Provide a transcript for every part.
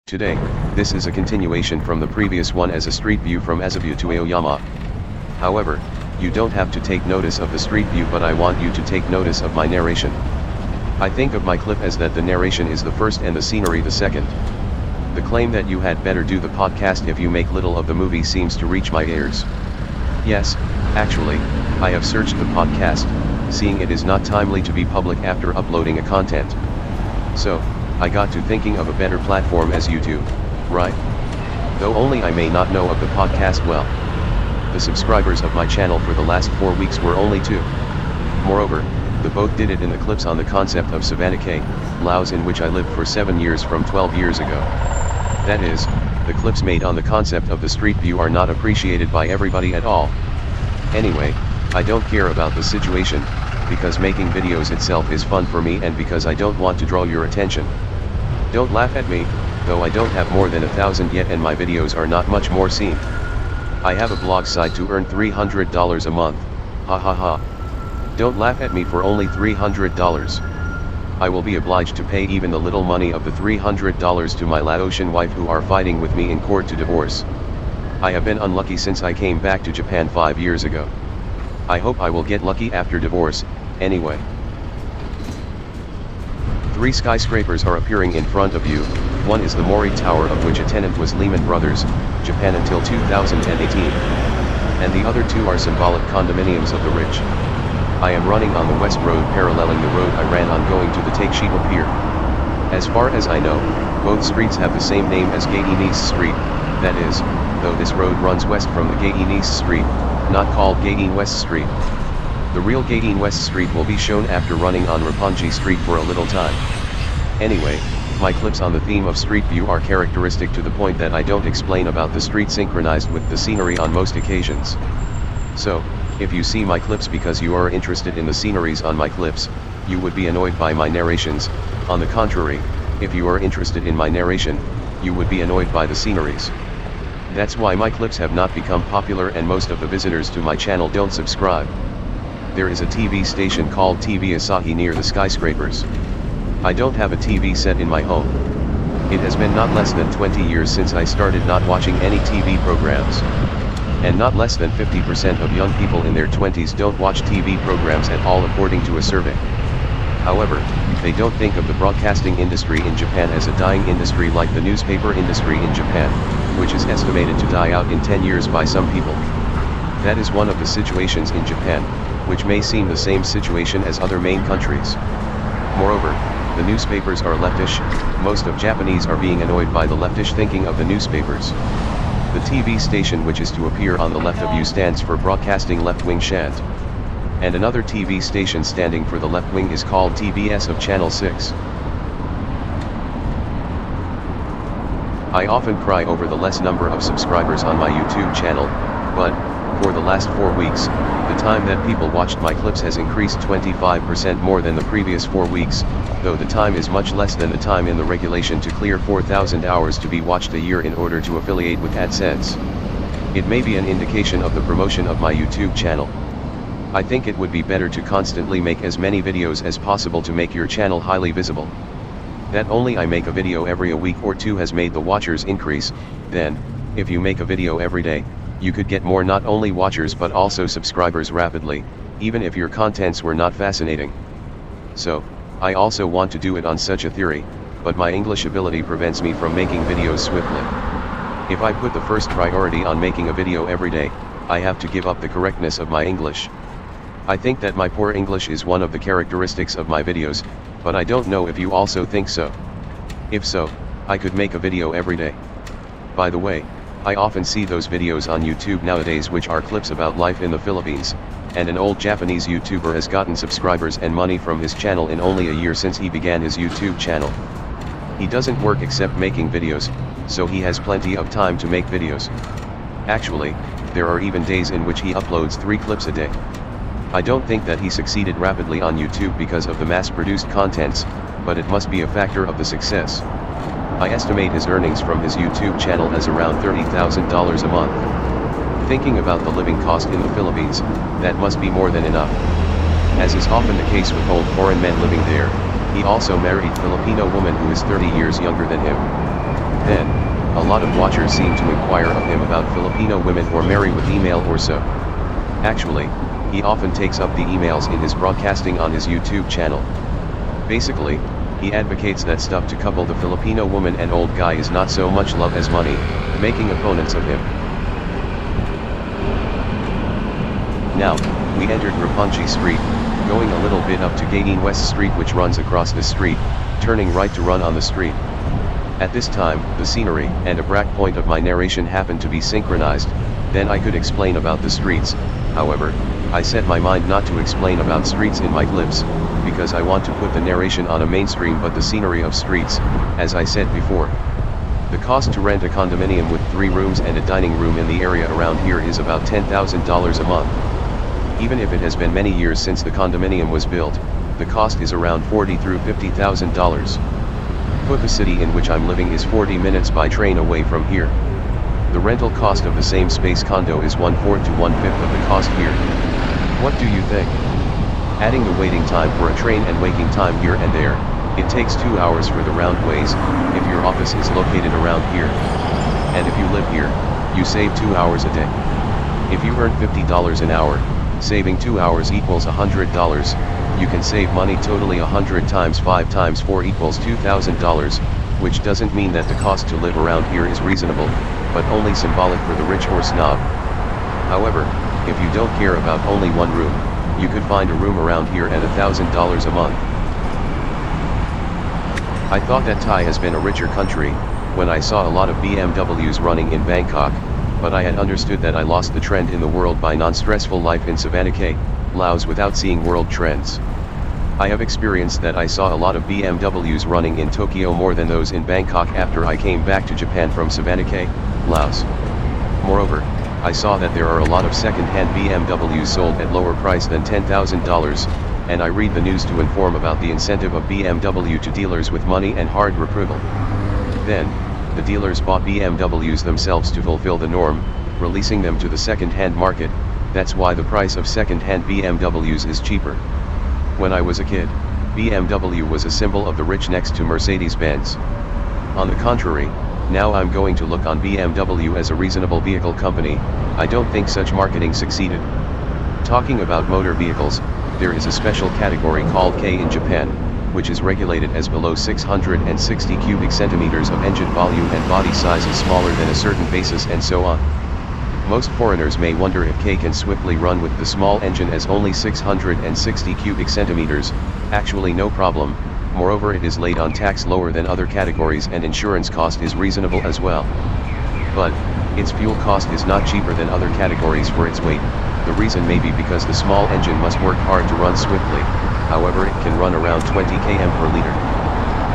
Today, this is a continuation from the previous one as a street view from Azabu to Aoyama. However, you don't have to take notice of the street view, but I want you to take notice of my narration. I think of my clip as that the narration is the first and the scenery the second. The claim that you had better do the podcast if you make little of the movie seems to reach my ears. Yes, actually, I have searched the podcast, seeing it is not timely to be public after uploading a content. So, I got to thinking of a better platform as YouTube, right? Though only I may not know of the podcast well. The subscribers of my channel for the last 4 weeks were only 2. Moreover, the both did it in the clips on the concept of Savannah K, Laos, in which I lived for 7 years from 12 years ago. That is, the clips made on the concept of the street view are not appreciated by everybody at all. Anyway, I don't care about the situation, because making videos itself is fun for me and because I don't want to draw your attention. Don't laugh at me, though I don't have more than 1,000 yet and my videos are not much more seen. I have a blog site to earn $300 a month, ha ha ha. Don't laugh at me for only $300. I will be obliged to pay even the little money of the $300 to my Laotian wife who are fighting with me in court to divorce. I have been unlucky since I came back to Japan 5 years ago. I hope I will get lucky after divorce, anyway. 3 skyscrapers are appearing in front of you. One is the Mori Tower, of which a tenant was Lehman Brothers, Japan until 2018. And the other 2 are symbolic condominiums of the rich. I am running on the west road paralleling the road I ran on going to the Takeshima Pier. As far as I know, both streets have the same name as Gaien-west Street, that is, though this road runs west from the Gaien-west Street, not called Gaien-west Street. The real Gaien-west Street will be shown after running on Roppongi Street for a little time. Anyway, my clips on the theme of street view are characteristic to the point that I don't explain about the street synchronized with the scenery on most occasions. So, if you see my clips because you are interested in the sceneries on my clips, you would be annoyed by my narrations. On the contrary, if you are interested in my narration, you would be annoyed by the sceneries. That's why my clips have not become popular and most of the visitors to my channel don't subscribe. There is a TV station called TV Asahi near the skyscrapers. I don't have a TV set in my home. It has been not less than 20 years since I started not watching any TV programs. And not less than 50% of young people in their 20s don't watch TV programs at all according to a survey. However, they don't think of the broadcasting industry in Japan as a dying industry like the newspaper industry in Japan, which is estimated to die out in 10 years by some people. That is one of the situations in Japan, which may seem the same situation as other main countries. Moreover, the newspapers are leftish. Most of Japanese are being annoyed by the leftish thinking of the newspapers. The TV station which is to appear on the left of you stands for Broadcasting Left-Wing Shant. And another TV station standing for the left wing is called TBS of Channel 6. I often cry over the less number of subscribers on my YouTube channel, but, for the last 4 weeks, the time that people watched my clips has increased 25% more than the previous 4 weeks, though the time is much less than the time in the regulation to clear 4,000 hours to be watched a year in order to affiliate with AdSense. It may be an indication of the promotion of my YouTube channel. I think it would be better to constantly make as many videos as possible to make your channel highly visible. That only I make a video every a week or 2 has made the watchers increase. Then, if you make a video every day, you could get more not only watchers but also subscribers rapidly, even if your contents were not fascinating. So, I also want to do it on such a theory, but my English ability prevents me from making videos swiftly. If I put the first priority on making a video every day, I have to give up the correctness of my English. I think that my poor English is one of the characteristics of my videos, but I don't know if you also think so. If so, I could make a video every day. By the way, I often see those videos on YouTube nowadays which are clips about life in the Philippines, and an old Japanese YouTuber has gotten subscribers and money from his channel in only a year since he began his YouTube channel. He doesn't work except making videos, so he has plenty of time to make videos. Actually, there are even days in which he uploads 3 clips a day. I don't think that he succeeded rapidly on YouTube because of the mass-produced contents, but it must be a factor of the success. I estimate his earnings from his YouTube channel as around $30,000 a month. Thinking about the living cost in the Philippines, that must be more than enough. As is often the case with old foreign men living there, he also married Filipino woman who is 30 years younger than him. Then, a lot of watchers seem to inquire of him about Filipino women or marry with email or so. Actually, he often takes up the emails in his broadcasting on his YouTube channel. Basically, he advocates that stuff to couple the Filipino woman and old guy is not so much love as money, making opponents of him. Now, we entered Roppongi Street, going a little bit up to Gaien-west Street which runs across the street, turning right to run on the street. At this time, the scenery and a break point of my narration happened to be synchronized, then I could explain about the streets. However, I set my mind not to explain about streets in my clips, because I want to put the narration on a mainstream but the scenery of streets, as I said before. The cost to rent a condominium with 3 rooms and a dining room in the area around here is about $10,000 a month. Even if it has been many years since the condominium was built, the cost is around $40,000 through $50,000. Put the city in which I'm living is 40 minutes by train away from here. The rental cost of the same space condo is 1/4 to 1/5 of the cost here. What do you think? Adding the waiting time for a train and waking time here and there, it takes 2 hours for the round ways, if your office is located around here. And if you live here, you save 2 hours a day. If you earn $50 an hour, saving 2 hours equals $100, you can save money totally 100 times 5 times 4 equals $2,000, which doesn't mean that the cost to live around here is reasonable, but only symbolic for the rich or snob. However, if you don't care about only one room, you could find a room around here at $1,000 a month. I thought that Thai has been a richer country, when I saw a lot of BMWs running in Bangkok, but I had understood that I lost the trend in the world by non-stressful life in Savannah, Laos without seeing world trends. I have experienced that I saw a lot of BMWs running in Tokyo more than those in Bangkok after I came back to Japan from Savannah, Laos. Moreover, I saw that there are a lot of second-hand BMWs sold at lower price than $10,000, and I read the news to inform about the incentive of BMW to dealers with money and hard approval. Then, the dealers bought BMWs themselves to fulfill the norm, releasing them to the second-hand market. That's why the price of second-hand BMWs is cheaper. When I was a kid, BMW was a symbol of the rich next to Mercedes-Benz. On the contrary, now I'm going to look on BMW as a reasonable vehicle company. I don't think such marketing succeeded. Talking about motor vehicles, there is a special category called K in Japan, which is regulated as below 660 cubic centimeters of engine volume and body size is smaller than a certain basis and so on. Most foreigners may wonder if K can swiftly run with the small engine as only 660 cubic centimeters, actually no problem. Moreover, it is laid on tax lower than other categories and insurance cost is reasonable as well. But, its fuel cost is not cheaper than other categories for its weight. The reason may be because the small engine must work hard to run swiftly, however it can run around 20 km per liter.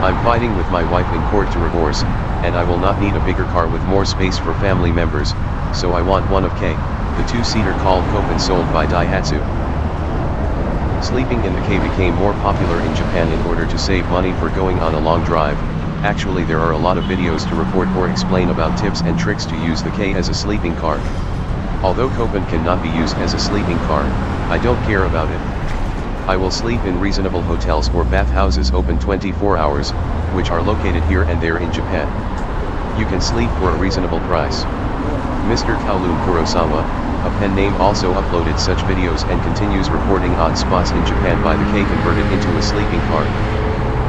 I'm fighting with my wife in court to divorce, and I will not need a bigger car with more space for family members, so I want one of K, the 2-seater called Copen sold by Daihatsu. Sleeping in the K became more popular in Japan in order to save money for going on a long drive. Actually, there are a lot of videos to report or explain about tips and tricks to use the K as a sleeping car. Although Copen cannot be used as a sleeping car, I don't care about it. I will sleep in reasonable hotels or bathhouses open 24 hours, which are located here and there in Japan. You can sleep for a reasonable price. Mr. Kowloon Kurosawa, a pen name, also uploaded such videos and continues reporting odd spots in Japan by the K converted into a sleeping car.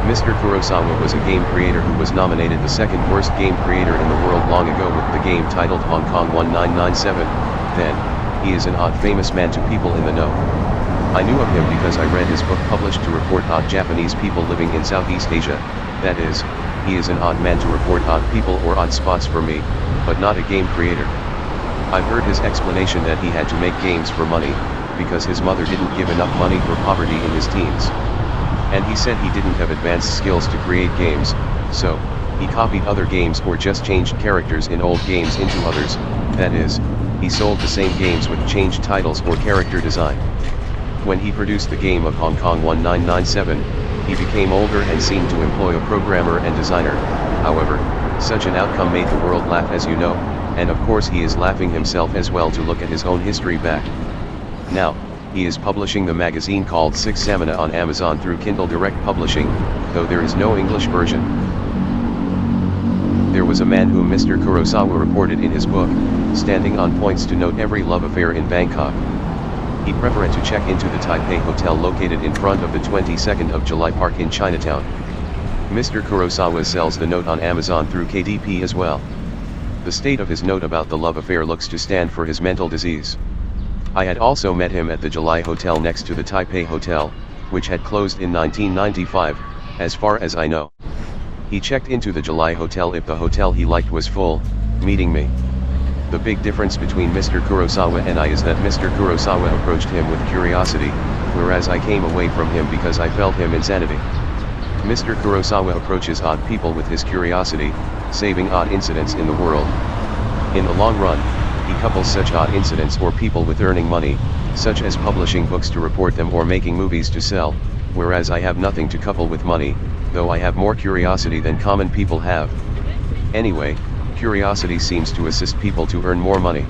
Mr. Kurosawa was a game creator who was nominated the second worst game creator in the world long ago with the game titled Hong Kong 1997. Then, he is an odd famous man to people in the know. I knew of him because I read his book published to report odd Japanese people living in Southeast Asia. That is, he is an odd man to report odd people or odd spots for me, but not a game creator. I've heard his explanation that he had to make games for money, because his mother didn't give enough money for poverty in his teens. And he said he didn't have advanced skills to create games, so, he copied other games or just changed characters in old games into others. That is, he sold the same games with changed titles or character design. When he produced the game of Hong Kong 1997, he became older and seemed to employ a programmer and designer. However, such an outcome made the world laugh, as you know, and of course he is laughing himself as well to look at his own history back. Now, he is publishing the magazine called Six Samana on Amazon through Kindle Direct Publishing, though there is no English version. There was a man whom Mr. Kurosawa reported in his book, standing on points to note every love affair in Bangkok. He preferred to check into the Taipei Hotel located in front of the 22nd of July Park in Chinatown. Mr. Kurosawa sells the note on Amazon through KDP as well. The state of his note about the love affair looks to stand for his mental disease. I had also met him at the July Hotel next to the Taipei Hotel, which had closed in 1995, as far as I know. He checked into the July Hotel if the hotel he liked was full, meeting me. The big difference between Mr. Kurosawa and I is that Mr. Kurosawa approached him with curiosity, whereas I came away from him because I felt him insanity. Mr. Kurosawa approaches odd people with his curiosity, saving odd incidents in the world. In the long run, he couples such odd incidents or people with earning money, such as publishing books to report them or making movies to sell, whereas I have nothing to couple with money, though I have more curiosity than common people have. Anyway, curiosity seems to assist people to earn more money.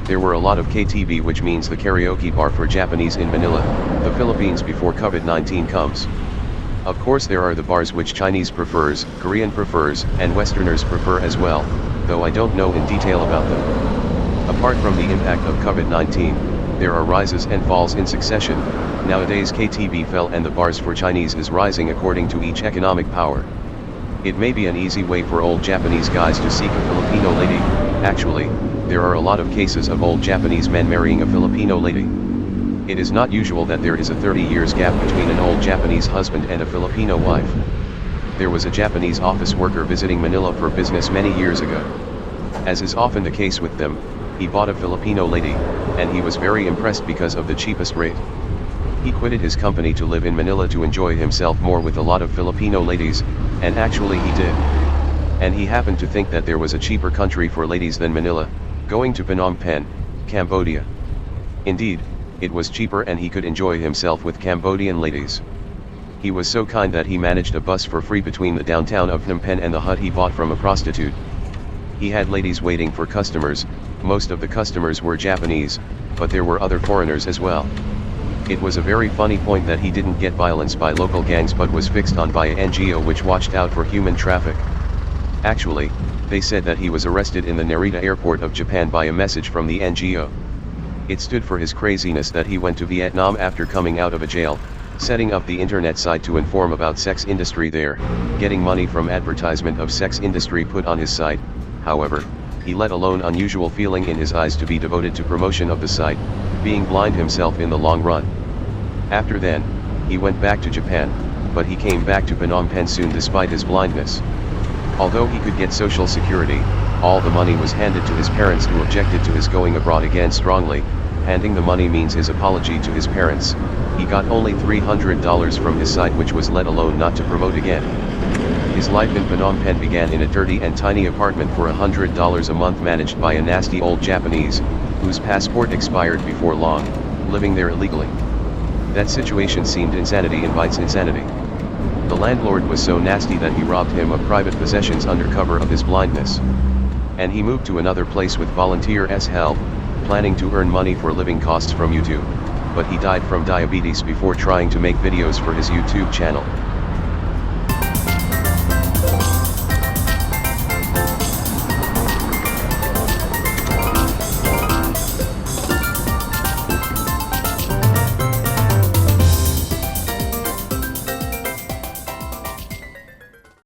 There were a lot of KTV, which means the karaoke bar for Japanese in Manila, the Philippines before COVID-19 comes. Of course there are the bars which Chinese prefers, Korean prefers, and Westerners prefer as well, though I don't know in detail about them. Apart from the impact of COVID-19, there are rises and falls in succession. Nowadays KTV fell and the bars for Chinese is rising according to each economic power. It may be an easy way for old Japanese guys to seek a Filipino lady. Actually, there are a lot of cases of old Japanese men marrying a Filipino lady. It is not usual that there is a 30 years gap between an old Japanese husband and a Filipino wife. There was a Japanese office worker visiting Manila for business many years ago. As is often the case with them, he bought a Filipino lady, and he was very impressed because of the cheapest rate. He quitted his company to live in Manila to enjoy himself more with a lot of Filipino ladies, and actually he did. And he happened to think that there was a cheaper country for ladies than Manila, going to Phnom Penh, Cambodia. Indeed, it was cheaper and he could enjoy himself with Cambodian ladies. He was so kind that he managed a bus for free between the downtown of Phnom Penh and the hut he bought from a prostitute. He had ladies waiting for customers. Most of the customers were Japanese, but there were other foreigners as well. It was a very funny point that he didn't get violence by local gangs but was fixed on by a NGO which watched out for human traffic. Actually, they said that he was arrested in the Narita airport of Japan by a message from the NGO. It stood for his craziness that he went to Vietnam after coming out of a jail, setting up the internet site to inform about sex industry there, getting money from advertisement of sex industry put on his site. However, he let alone unusual feeling in his eyes to be devoted to promotion of the site, being blind himself in the long run. After then, he went back to Japan, but he came back to Phnom Penh soon despite his blindness. Although he could get social security, all the money was handed to his parents who objected to his going abroad again strongly. Handing the money means his apology to his parents. He got only $300 from his site which was let alone not to promote again. His life in Phnom Penh began in a dirty and tiny apartment for $100 a month managed by a nasty old Japanese, whose passport expired before long, living there illegally. That situation seemed insanity invites insanity. The landlord was so nasty that he robbed him of private possessions under cover of his blindness. And he moved to another place with volunteers' help, planning to earn money for living costs from YouTube, but he died from diabetes before trying to make videos for his YouTube channel.